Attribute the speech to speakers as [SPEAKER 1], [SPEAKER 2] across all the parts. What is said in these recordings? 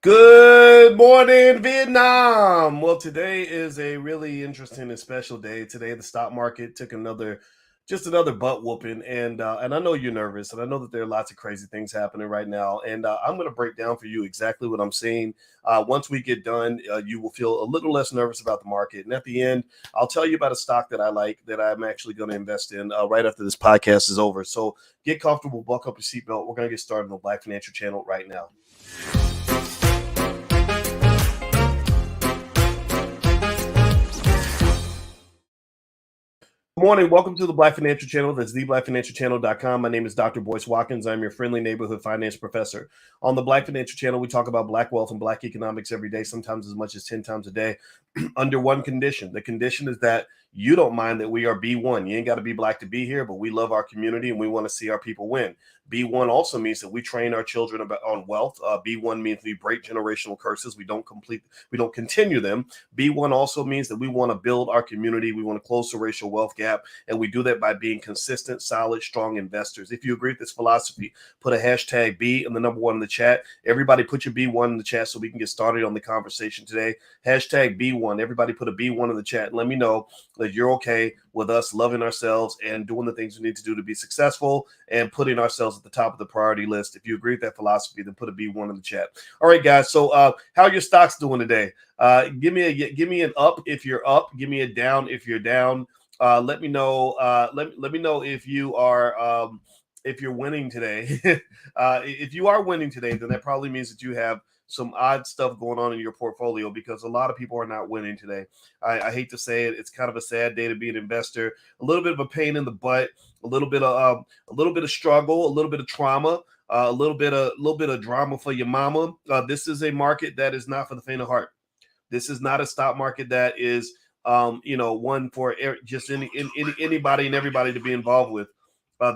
[SPEAKER 1] Good morning, Vietnam. Well, today is a really interesting and special day. Today, the stock market took another butt whooping, and I know you're nervous, and I know that there are lots of crazy things happening right now. And I'm going to break down for you exactly what I'm seeing. Once we get done, you will feel a little less nervous about the market. And at the end, I'll tell you about a stock that I like that I'm actually going to invest in right after this podcast is over. So get comfortable, buckle up your seatbelt. We're going to get started on the Black Financial Channel right now. Good morning. Welcome to the Black Financial Channel. That's theblackfinancialchannel.com. My name is Dr. Boyce Watkins. I'm your friendly neighborhood finance professor. On the Black Financial Channel, we talk about Black wealth and Black economics every day, sometimes as much as 10 times a day, under one condition. The condition is that you don't mind that we are B1. You ain't got to be Black to be here, but we love our community and we want to see our people win. B1 also means that we train our children on wealth. B1 means we break generational curses. We don't continue them. B1 also means that we want to build our community. We want to close the racial wealth gap. And we do that by being consistent, solid, strong investors. If you agree with this philosophy, put a hashtag B and the number one in the chat. Everybody put your B1 in the chat so we can get started on the conversation today. Hashtag B1. Everybody put a B1 in the chat and let me know that you're okay with us loving ourselves and doing the things we need to do to be successful and putting ourselves at the top of the priority list. If you agree with that philosophy, then put a B1 in the chat. All right, guys. So how are your stocks doing today? Give me an up if you're up. Give me a down if you're down. Let me know. Let me know if you are if you're winning today. If you are winning today, then that probably means that you have some odd stuff going on in your portfolio because a lot of people are not winning today. I hate to say it. It's kind of a sad day to be an investor. A little bit of a pain in the butt. A little bit of struggle. A little bit of trauma. A little bit of drama for your mama. This is a market that is not for the faint of heart. This is not a stock market that is one for just anybody and everybody to be involved with.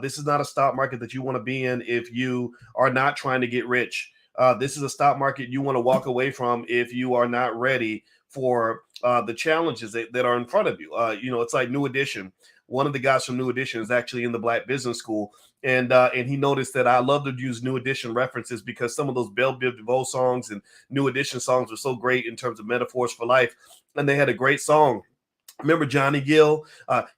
[SPEAKER 1] This is not a stock market that you want to be in if you are not trying to get rich. This is a stock market you want to walk away from if you are not ready for the challenges that are in front of you. It's like New Edition. One of the guys from New Edition is actually in the Black Business School, and he noticed that I love to use New Edition references because some of those Belle Biv DeVoe songs and New Edition songs were so great in terms of metaphors for life, and they had a great song. Remember Johnny Gill?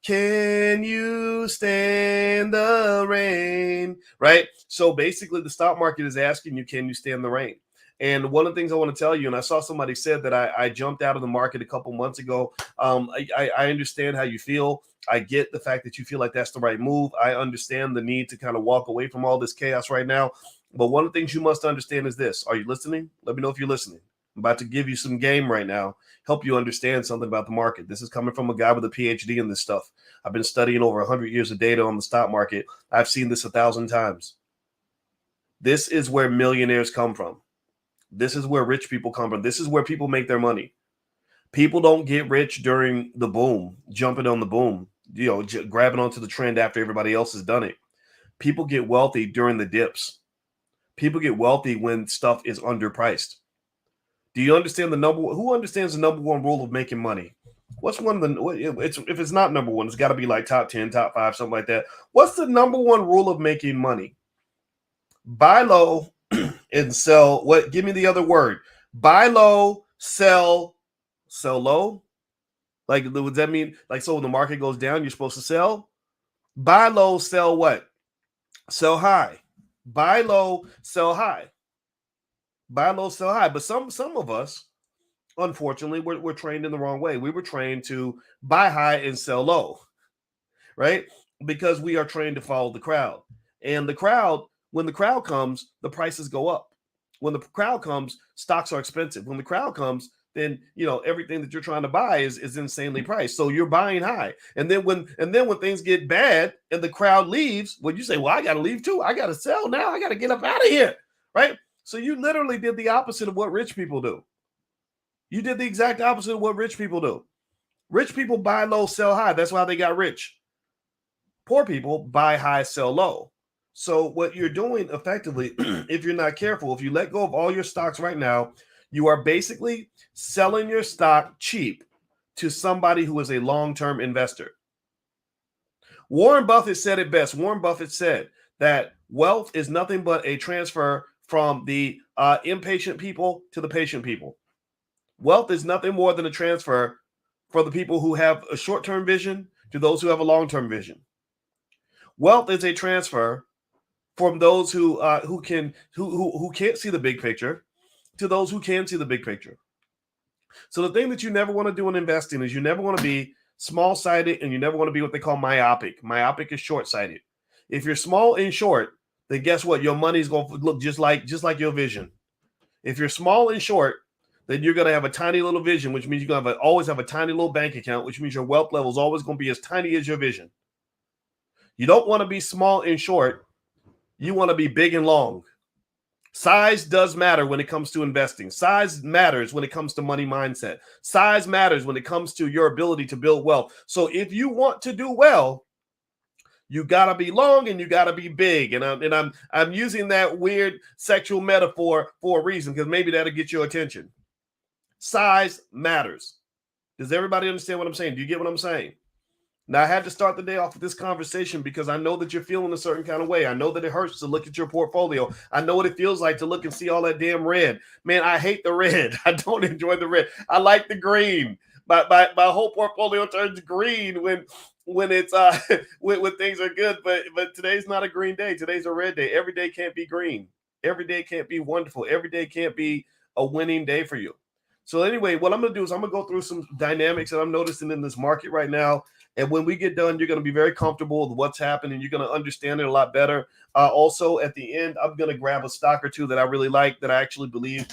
[SPEAKER 1] Can you stand the rain? Right? So basically, the stock market is asking you, can you stand the rain? And one of the things I want to tell you, and I saw somebody said that I jumped out of the market a couple months ago. I understand how you feel. I get the fact that you feel like that's the right move. I understand the need to kind of walk away from all this chaos right now. But one of the things you must understand is this. Are you listening? Let me know if you're listening. I'm about to give you some game right now, help you understand something about the market. This is coming from a guy with a PhD in this stuff. I've been studying over 100 years of data on the stock market. I've seen this 1,000 times. This is where millionaires come from. This is where rich people come from. This is where people make their money. People don't get rich during the boom, jumping on the boom, grabbing onto the trend after everybody else has done it. People get wealthy during the dips. People get wealthy when stuff is underpriced. Do you understand who understands the number one rule of making money? What's one of the, if it's not number one, it's got to be like top 10, top 5, something like that. What's the number one rule of making money? Buy low and sell. What? Give me the other word. Buy low, sell low. Like, does that mean, like, so when the market goes down, you're supposed to sell? Buy low, sell what? Sell high. Buy low, sell high. Buy low, sell high. But some of us, unfortunately, we're trained in the wrong way. We were trained to buy high and sell low, right? Because we are trained to follow the crowd. And the crowd, when the crowd comes, the prices go up. When the crowd comes, stocks are expensive. When the crowd comes, then everything that you're trying to buy is insanely priced. So you're buying high. And then when things get bad and the crowd leaves, well, you say, well, I got to leave too. I got to sell now. I got to get up out of here, right? So you literally did the opposite of what rich people do. You did the exact opposite of what rich people do. Rich people buy low, sell high. That's why they got rich. Poor people buy high, sell low. So what you're doing effectively, if you're not careful, if you let go of all your stocks right now, you are basically selling your stock cheap to somebody who is a long-term investor. Warren Buffett said it best. Warren Buffett said that wealth is nothing but a transfer from the impatient people to the patient people. Wealth is nothing more than a transfer for the people who have a short-term vision to those who have a long-term vision. Wealth is a transfer from those who can't see the big picture to those who can see the big picture. So the thing that you never want to do in investing is you never want to be small-sighted, and you never want to be what they call myopic. Myopic is short-sighted. If you're small and short, then guess what? Your money is going to look just like your vision. If you're small and short, then you're going to have a tiny little vision, which means you're going to always have a tiny little bank account, which means your wealth level is always going to be as tiny as your vision. You don't want to be small and short. You want to be big and long. Size does matter when it comes to investing. Size matters when it comes to money mindset. Size matters when it comes to your ability to build wealth. So if you want to do well, you gotta be long and you gotta be big. And I'm using that weird sexual metaphor for a reason, because maybe that'll get your attention. Size matters. Does everybody understand what I'm saying? Do you get what I'm saying? Now, I had to start the day off with this conversation because I know that you're feeling a certain kind of way. I know that it hurts to look at your portfolio. I know what it feels like to look and see all that damn red. Man, I hate the red. I don't enjoy the red. I like the green. My whole portfolio turns green when it's when things are good. But today's not a green day. Today's a red day. Every day can't be green. Every day can't be wonderful. Every day can't be a winning day for you. So anyway, what I'm going to do is I'm going to go through some dynamics that I'm noticing in this market right now. And when we get done, you're going to be very comfortable with what's happening. You're going to understand it a lot better. Also, at the end, I'm going to grab a stock or two that I really like, that I actually believe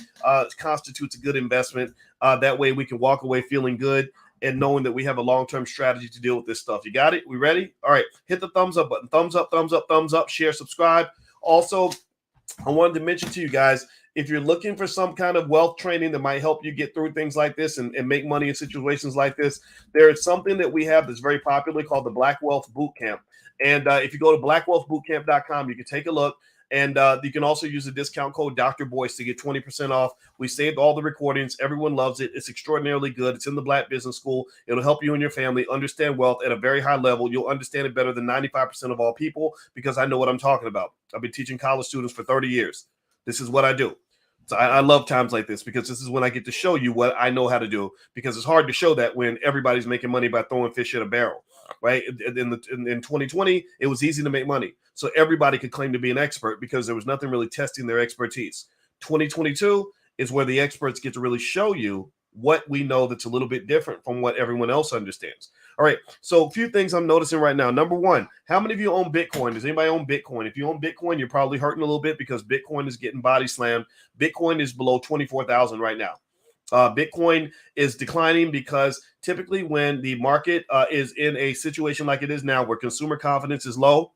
[SPEAKER 1] constitutes a good investment. That way we can walk away feeling good and knowing that we have a long-term strategy to deal with this stuff. You got it? We ready? All right. Hit the thumbs up button. Thumbs up, thumbs up, thumbs up. Share, subscribe. Also, I wanted to mention to you guys, if you're looking for some kind of wealth training that might help you get through things like this and make money in situations like this, there is something that we have that's very popular called the Black Wealth Bootcamp. And if you go to blackwealthbootcamp.com, you can take a look. And you can also use the discount code Dr. Boyce to get 20% off. We saved all the recordings. Everyone loves it. It's extraordinarily good. It's in the Black Business School. It'll help you and your family understand wealth at a very high level. You'll understand it better than 95% of all people, because I know what I'm talking about. I've been teaching college students for 30 years. This is what I do. So I love times like this, because this is when I get to show you what I know how to do, because it's hard to show that when everybody's making money by throwing fish in a barrel, right? In 2020, it was easy to make money. So everybody could claim to be an expert because there was nothing really testing their expertise. 2022 is where the experts get to really show you what we know that's a little bit different from what everyone else understands. All right, so a few things I'm noticing right now. Number one, how many of you own Bitcoin? Does anybody own Bitcoin? If you own Bitcoin, you're probably hurting a little bit because Bitcoin is getting body slammed. Bitcoin is below 24,000 right now. Bitcoin is declining because typically when the market is in a situation like it is now, where consumer confidence is low,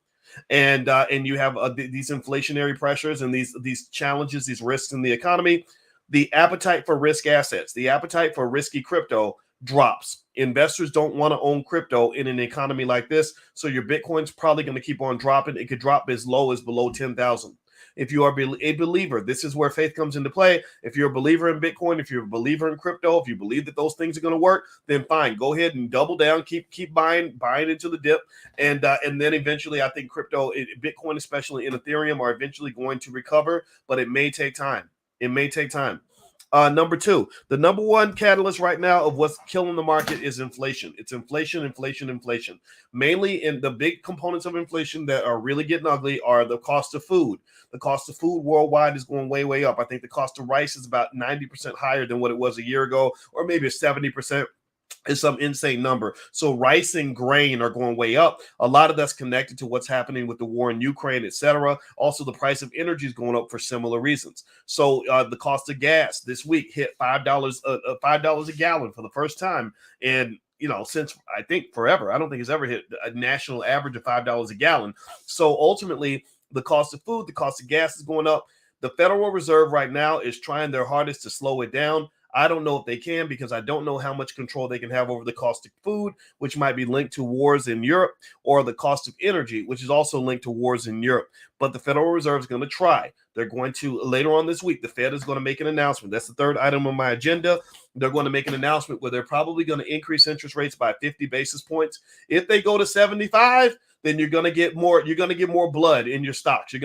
[SPEAKER 1] and you have these inflationary pressures and these challenges, these risks in the economy, the appetite for risk assets, the appetite for risky crypto drops. Investors don't want to own crypto in an economy like this. So your Bitcoin's probably going to keep on dropping. It could drop as low as below 10,000. If you are a believer, this is where faith comes into play. If you're a believer in Bitcoin, if you're a believer in crypto, if you believe that those things are going to work, then fine, go ahead and double down, keep buying into the dip, and then eventually, I think Bitcoin, especially in Ethereum, are eventually going to recover, but it may take time. It may take time. Number two, the number one catalyst right now of what's killing the market is inflation. It's inflation. Mainly in the big components of inflation that are really getting ugly are the cost of food. The cost of food worldwide is going way, way up. I think the cost of rice is about 90% higher than what it was a year ago, or maybe 70%. Is some insane number. So rice and grain are going way up. A lot of that's connected to what's happening with the war in Ukraine, etc. Also, the price of energy is going up for similar reasons. So the cost of gas this week hit $5 a gallon for the first time in since I think forever. I don't think it's ever hit a national average of $5 a gallon. So ultimately, the cost of food, the cost of gas is going up. The Federal Reserve right now is trying their hardest to slow it down. I don't know if they can, because I don't know how much control they can have over the cost of food, which might be linked to wars in Europe, or the cost of energy, which is also linked to wars in Europe. But the Federal Reserve is going to try. They're going to, later on this week, the Fed is going to make an announcement. That's the third item on my agenda. They're going to make an announcement where they're probably going to increase interest rates by 50 basis points. If they go to 75, then you're going to get more blood in your stocks. It's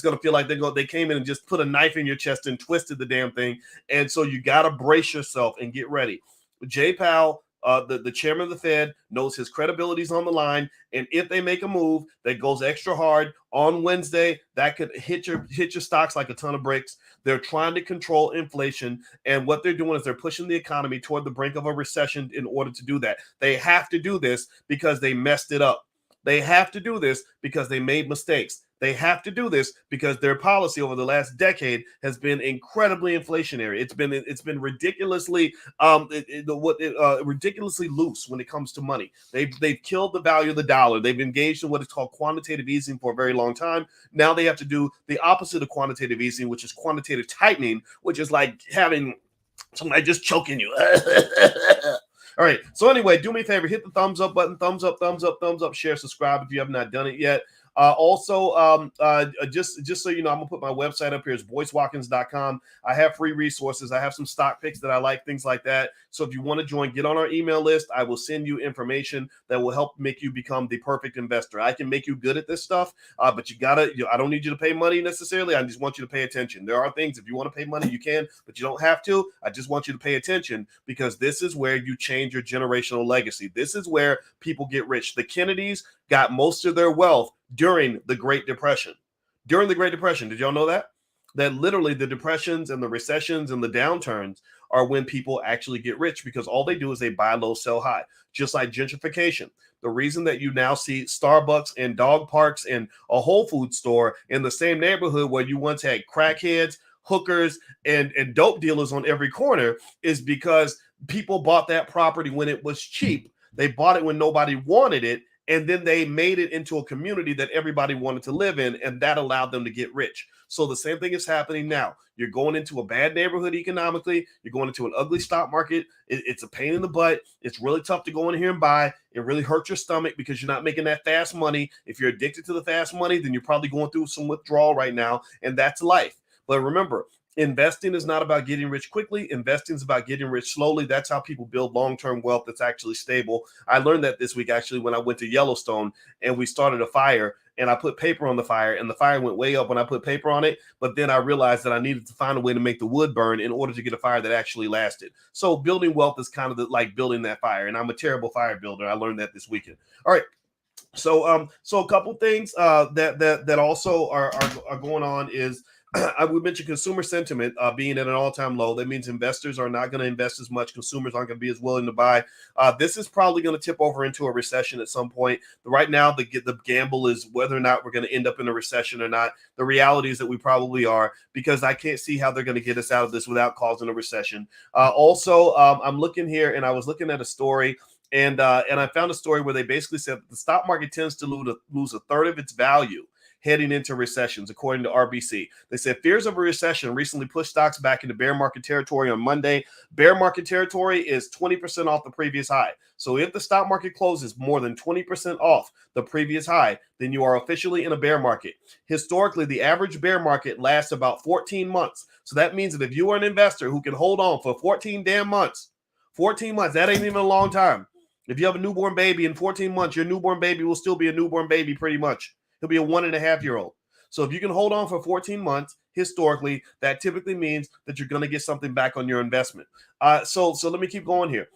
[SPEAKER 1] going to feel like they came in and just put a knife in your chest and twisted the damn thing. And so you got to brace yourself and get ready. Jay Powell, the chairman of the Fed, knows his credibility is on the line, and if they make a move that goes extra hard on Wednesday, that could hit your stocks like a ton of bricks. They're trying to control inflation, and what they're doing is they're pushing the economy toward the brink of a recession in order to do that. They have to do this because they messed it up. They have to do this because they made mistakes. They have to do this because their policy over the last decade has been incredibly inflationary. It's been ridiculously ridiculously loose when it comes to money. They've killed the value of the dollar. They've engaged in what is called quantitative easing for a very long time. Now they have to do the opposite of quantitative easing, which is quantitative tightening, which is like having somebody just choking you. All right. So anyway, do me a favor, hit the thumbs up button, thumbs up, share, subscribe if you have not done it yet. Just so you know, I'm gonna put my website up here. It's boycewatkins.com. I have free resources. I have some stock picks that I like, things like that. So if you want to join, get on our email list. I will send you information that will help make you become the perfect investor. I can make you good at this stuff, but I don't need you to pay money necessarily. I just want you to pay attention. There are things, if you want to pay money, you can, but you don't have to. I just want you to pay attention because this is where you change your generational legacy. This is where people get rich. The Kennedys got most of their wealth during the Great Depression. During the Great Depression, did y'all know that? That literally the depressions and the recessions and the downturns are when people actually get rich because all they do is they buy low, sell high, just like gentrification. The reason that you now see Starbucks and dog parks and a Whole Foods store in the same neighborhood where you once had crackheads, hookers, and dope dealers on every corner is because people bought that property when it was cheap. They bought it when nobody wanted it. And then they made it into a community that everybody wanted to live in, and that allowed them to get rich. So the same thing is happening now. You're going into a bad neighborhood economically. You're going into an ugly stock market. It's a pain in the butt. It's really tough to go in here and buy. It really hurts your stomach because you're not making that fast money. If you're addicted to the fast money, then you're probably going through some withdrawal right now, and that's life. But remember, investing is not about getting rich quickly. Investing is about getting rich slowly. That's how people build long-term wealth that's actually stable. I learned that this week, actually, when I went to Yellowstone and we started a fire and I put paper on the fire and the fire went way up when I put paper on it. But then I realized that I needed to find a way to make the wood burn in order to get a fire that actually lasted. So building wealth is kind of like building that fire. And I'm a terrible fire builder. I learned that this weekend. All right. So a couple things that also are going on is we mentioned consumer sentiment being at an all-time low. That means investors are not going to invest as much. Consumers aren't going to be as willing to buy. This is probably going to tip over into a recession at some point. Right now, the gamble is whether or not we're going to end up in a recession or not. The reality is that we probably are because I can't see how they're going to get us out of this without causing a recession. I'm looking here, and I was looking at a story. And I found a story where they basically said that the stock market tends to lose a third of its value heading into recessions, according to RBC. They said fears of a recession recently pushed stocks back into bear market territory on Monday. Bear market territory is 20% off the previous high. So if the stock market closes more than 20% off the previous high, then you are officially in a bear market. Historically, the average bear market lasts about 14 months. So that means that if you are an investor who can hold on for 14 damn months, 14 months, that ain't even a long time. If you have a newborn baby in 14 months, your newborn baby will still be a newborn baby pretty much. He'll be a 1.5-year-old. So if you can hold on for 14 months, historically, that typically means that you're going to get something back on your investment. So let me keep going here.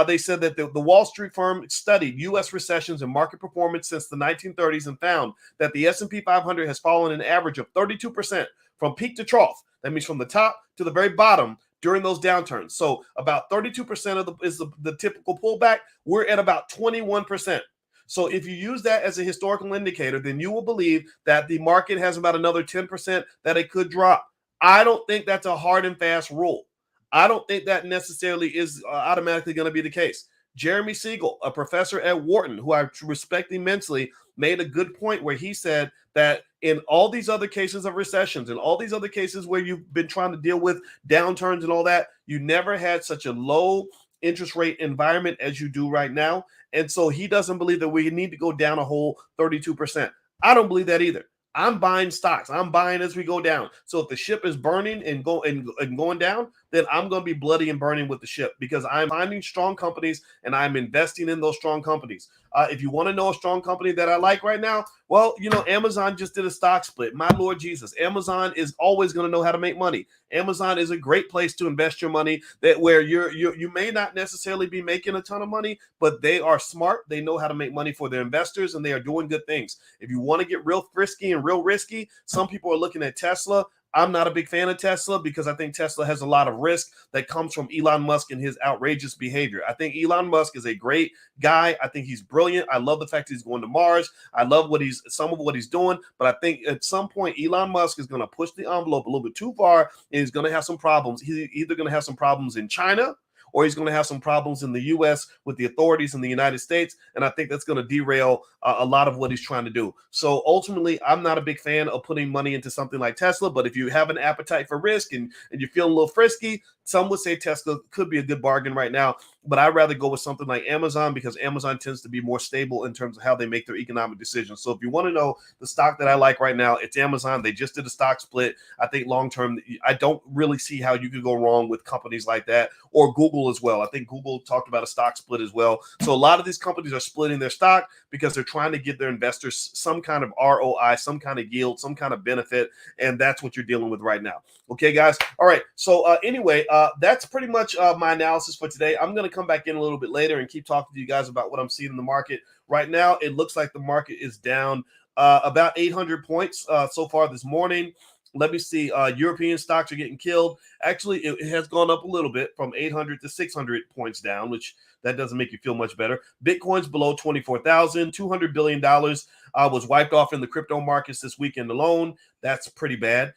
[SPEAKER 1] They said that the Wall Street firm studied U.S. recessions and market performance since the 1930s and found that the S&P 500 has fallen an average of 32% from peak to trough. That means from the top to the very bottom during those downturns. So about 32% is the typical pullback. We're at about 21%. So if you use that as a historical indicator, then you will believe that the market has about another 10% that it could drop. I don't think that's a hard and fast rule. I don't think that necessarily is automatically going to be the case. Jeremy Siegel, a professor at Wharton, who I respect immensely, made a good point where he said that in all these other cases of recessions and all these other cases where you've been trying to deal with downturns and all that, you never had such a low interest rate environment as you do right now. And so he doesn't believe that we need to go down a whole 32%. I don't believe that either. I'm buying stocks. I'm buying as we go down. So if the ship is burning and going down, then I'm going to be bloody and burning with the ship because I'm finding strong companies and I'm investing in those strong companies. If you want to know a strong company that I like right now, well, Amazon just did a stock split. My Lord Jesus, Amazon is always going to know how to make money. Amazon is a great place to invest your money, that where you may not necessarily be making a ton of money, but they are smart. They know how to make money for their investors, and they are doing good things. If you want to get real frisky and real risky, some people are looking at Tesla. I'm not a big fan of Tesla because I think Tesla has a lot of risk that comes from Elon Musk and his outrageous behavior. I think Elon Musk is a great guy. I think he's brilliant. I love the fact that he's going to Mars. I love some of what he's doing, but I think at some point Elon Musk is going to push the envelope a little bit too far, and he's going to have some problems. He's either going to have some problems in China, or he's going to have some problems in the U.S. with the authorities in the United States. And I think that's going to derail a lot of what he's trying to do. So ultimately, I'm not a big fan of putting money into something like Tesla. But if you have an appetite for risk and you're feeling a little frisky, some would say Tesla could be a good bargain right now. But I'd rather go with something like Amazon, because Amazon tends to be more stable in terms of how they make their economic decisions. So if you want to know the stock that I like right now, it's Amazon. They just did a stock split. I think long term, I don't really see how you could go wrong with companies like that, or Google as well. I think Google talked about a stock split as well. So a lot of these companies are splitting their stock because they're trying to give their investors some kind of ROI, some kind of yield, some kind of benefit. And that's what you're dealing with right now. Okay, guys. All right. So anyway, that's pretty much my analysis for today. I'm going to come back in a little bit later and keep talking to you guys about what I'm seeing in the market. Right now, it looks like the market is down about 800 points so far this morning. Let me see. European stocks are getting killed. Actually, it has gone up a little bit from 800 to 600 points down, which that doesn't make you feel much better. Bitcoin's below 24,000. $200 billion was wiped off in the crypto markets this weekend alone. That's pretty bad.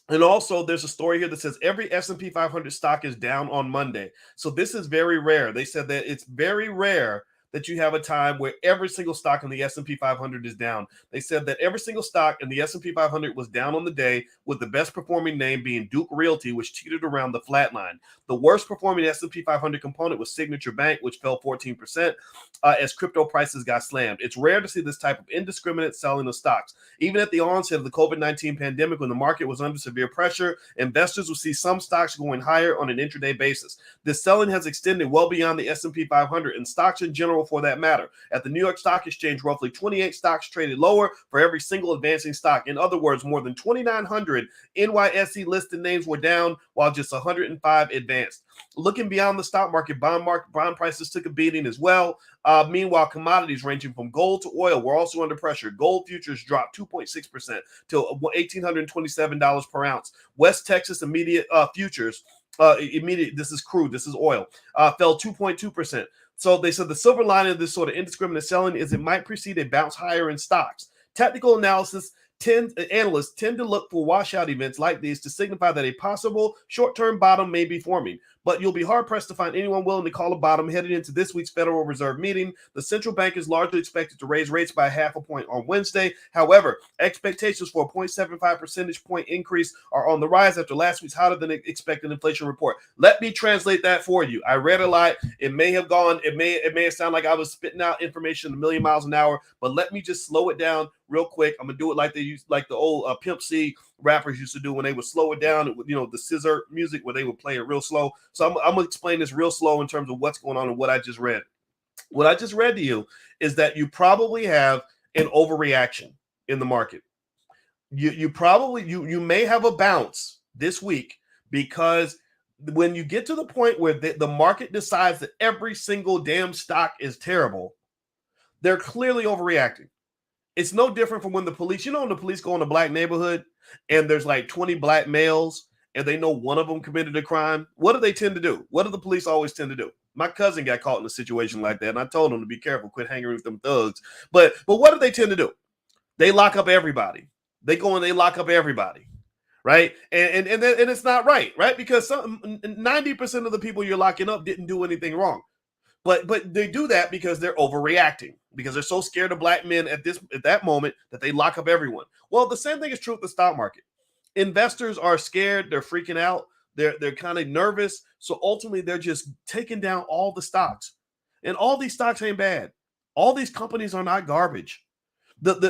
[SPEAKER 1] And also, there's a story here that says every S&P 500 stock is down on Monday. So this is very rare. They said that it's very rare that you have a time where every single stock in the S&P 500 is down. They said that every single stock in the S&P 500 was down on the day, with the best performing name being Duke Realty, which teetered around the flat line. The worst performing S&P 500 component was Signature Bank, which fell 14% as crypto prices got slammed. It's rare to see this type of indiscriminate selling of stocks. Even at the onset of the COVID-19 pandemic, when the market was under severe pressure, investors would see some stocks going higher on an intraday basis. This selling has extended well beyond the S&P 500 and stocks in general for that matter. At the New York Stock Exchange, roughly 28 stocks traded lower for every single advancing stock. In other words, more than 2,900 NYSE listed names were down, while just 105 advanced. Looking beyond the stock market, bond prices took a beating as well. Meanwhile, commodities ranging from gold to oil were also under pressure. Gold futures dropped 2.6% to $1,827 per ounce. West Texas immediate futures, this is crude, this is oil, fell 2.2%. So they said the silver lining of this sort of indiscriminate selling is it might precede a bounce higher in stocks. Technical analysts tend to look for washout events like these to signify that a possible short-term bottom may be forming. But you'll be hard-pressed to find anyone willing to call a bottom heading into this week's Federal Reserve meeting. The central bank is largely expected to raise rates by 0.5 point on Wednesday. However, expectations for a 0.75 percentage point increase are on the rise after last week's hotter than expected inflation report. Let me translate that for you. I read a lot. It may have sounded like I was spitting out information a million miles an hour, but let me just slow it down real quick. I'm gonna do it like the old Pimp C rappers used to do when they would slow it down, the scissor music where they would play it real slow. So I'm gonna explain this real slow in terms of what's going on and what I just read. What I just read to you is that you probably have an overreaction in the market. You may have a bounce this week, because when you get to the point where the market decides that every single damn stock is terrible, they're clearly overreacting. It's no different from when the police, when the police go in a black neighborhood and there's like 20 black males and they know one of them committed a crime. What do they tend to do? What do the police always tend to do? My cousin got caught in a situation like that, and I told him to be careful, quit hanging with them thugs. But what do they tend to do? They lock up everybody. They go and they lock up everybody, right? And it's not right? Because 90% of the people you're locking up didn't do anything wrong. But they do that because they're overreacting, because they're so scared of black men at that moment that they lock up everyone. Well, the same thing is true with the stock market. Investors are scared, they're freaking out, they're kind of nervous. So ultimately, they're just taking down all the stocks. And all these stocks ain't bad. All these companies are not garbage.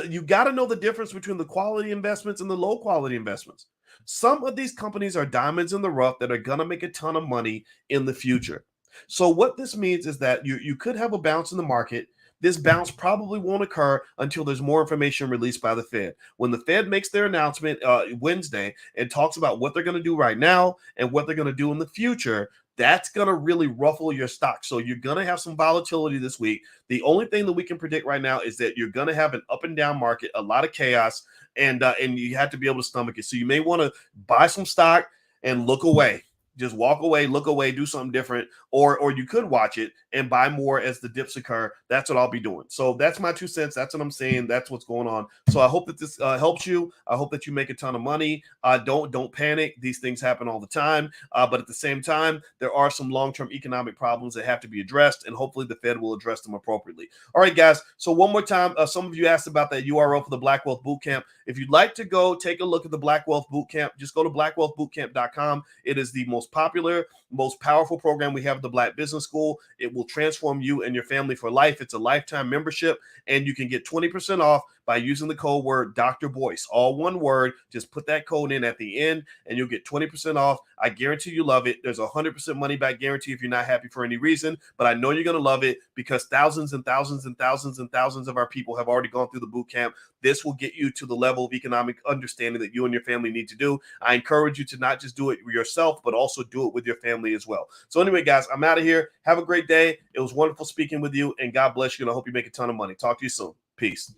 [SPEAKER 1] You got to know the difference between the quality investments and the low quality investments. Some of these companies are diamonds in the rough that are going to make a ton of money in the future. So what this means is that you could have a bounce in the market. This bounce probably won't occur until there's more information released by the Fed. When the Fed makes their announcement Wednesday and talks about what they're going to do right now and what they're going to do in the future, that's going to really ruffle your stock. So you're going to have some volatility this week. The only thing that we can predict right now is that you're going to have an up and down market, a lot of chaos, and you have to be able to stomach it. So you may want to buy some stock and look away. Just walk away, look away, do something different, or you could watch it and buy more as the dips occur. That's what I'll be doing. So that's my 2 cents. That's what I'm saying. That's what's going on. So I hope that this helps you. I hope that you make a ton of money. Don't panic. These things happen all the time. But at the same time, there are some long-term economic problems that have to be addressed, and hopefully the Fed will address them appropriately. All right, guys. So one more time, some of you asked about that URL for the Black Wealth Bootcamp. If you'd like to go take a look at the Black Wealth Bootcamp, just go to blackwealthbootcamp.com. It is the most popular, most powerful program we have at the Black Business School. It will transform you and your family for life. It's a lifetime membership, and you can get 20% off by using the code word Dr. Boyce, all one word. Just put that code in at the end and you'll get 20% off. I guarantee you love it. There's a 100% money back guarantee if you're not happy for any reason, but I know you're going to love it because thousands and thousands and thousands and thousands of our people have already gone through the boot camp. This will get you to the level of economic understanding that you and your family need to do. I encourage you to not just do it yourself, but also do it with your family as well. So anyway, guys, I'm out of here. Have a great day. It was wonderful speaking with you, and God bless you, and I hope you make a ton of money. Talk to you soon. Peace.